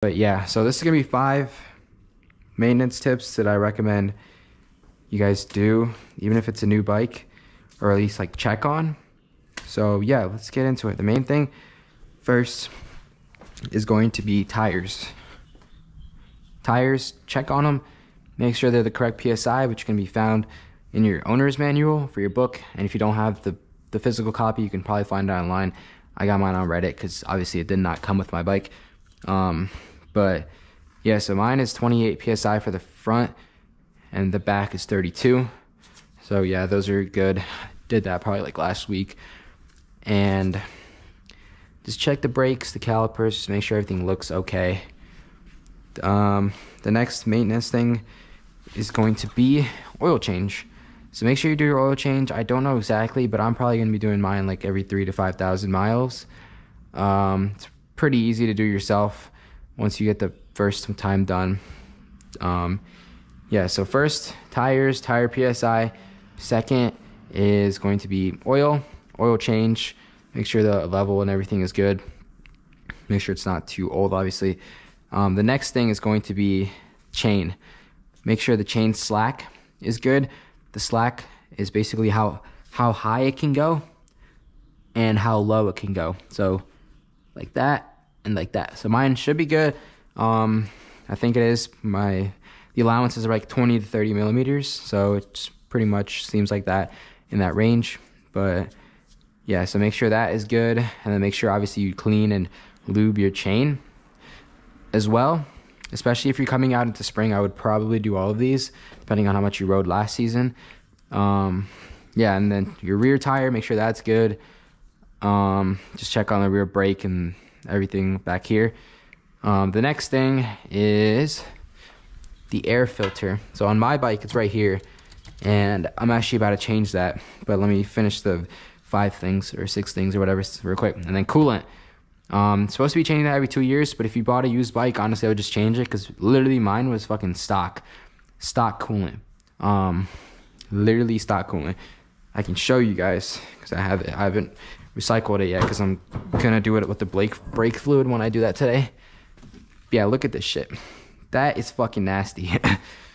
But yeah, so this is gonna be 5 maintenance tips that I recommend you guys do, even if it's a new bike, or at least like check on. So yeah, let's get into it. The main thing first is going to be tires. Tires, check on them, make sure they're the correct PSI, which can be found in your owner's manual for your book. And if you don't have the physical copy, you can probably find it online. I got mine on Reddit because obviously it did not come with my bike. But yeah, so mine is 28 PSI for the front and the back is 32. So yeah, those are good. Did that probably like last week. And just check the brakes, the calipers, just make sure everything looks okay. The next maintenance thing is going to be oil change. So make sure you do your oil change. I don't know exactly, but I'm probably gonna be doing mine like every 3,000 to 5,000 miles. It's pretty easy to do yourself once you get the first time done. Yeah, so first, tires, tire PSI. Second is going to be oil change. Make sure the level and everything is good. Make sure it's not too old, obviously. The next thing is going to be chain. Make sure the chain slack is good. The slack is basically how high it can go and how low it can go. So like that and like that. So mine should be good. I think it is. The allowances are like 20 to 30 millimeters, so it's pretty much seems like that in that range. But yeah, so make sure that is good, and then make sure obviously you clean and lube your chain as well. Especially if you're coming out into spring, I would probably do all of these depending on how much you rode last season. Yeah, and then your rear tire, make sure that's good. Just check on the rear brake and everything back here. The next thing is the air filter. So on my bike, it's right here, and I'm actually about to change that, but let me finish the 5 things or 6 things or whatever real quick. And then coolant. Supposed to be changing that every 2 years, but if you bought a used bike, honestly, I would just change it, because literally mine was fucking stock coolant. Literally stock coolant. I can show you guys because I have it. I haven't recycled it yet because I'm gonna do it with the brake fluid when I do that today. Yeah, look at this shit. That is fucking nasty.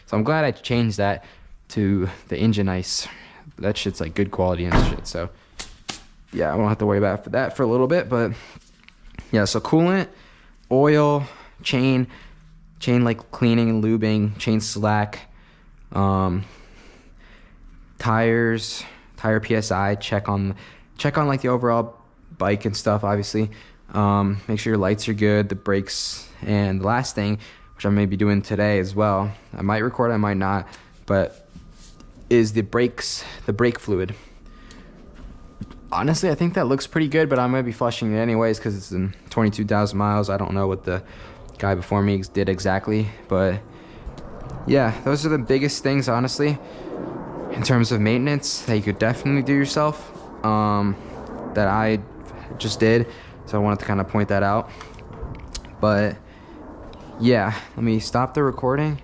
So I'm glad I changed that to the engine ice. That shit's like good quality and shit. So yeah, I won't have to worry about that for a little bit. But yeah, so coolant, oil, chain like cleaning and lubing, chain slack, tires, tire PSI, check on like the overall bike and stuff, obviously. Make sure your lights are good, the brakes, and the last thing, which I may be doing today as well, I might record, I might not, but is the brake fluid. Honestly, I think that looks pretty good, but I'm gonna be flushing it anyways because it's in 22,000 miles. I don't know what the guy before me did exactly, but yeah, those are the biggest things, honestly, in terms of maintenance that you could definitely do yourself, that I just did. So I wanted to kind of point that out. But yeah, let me stop the recording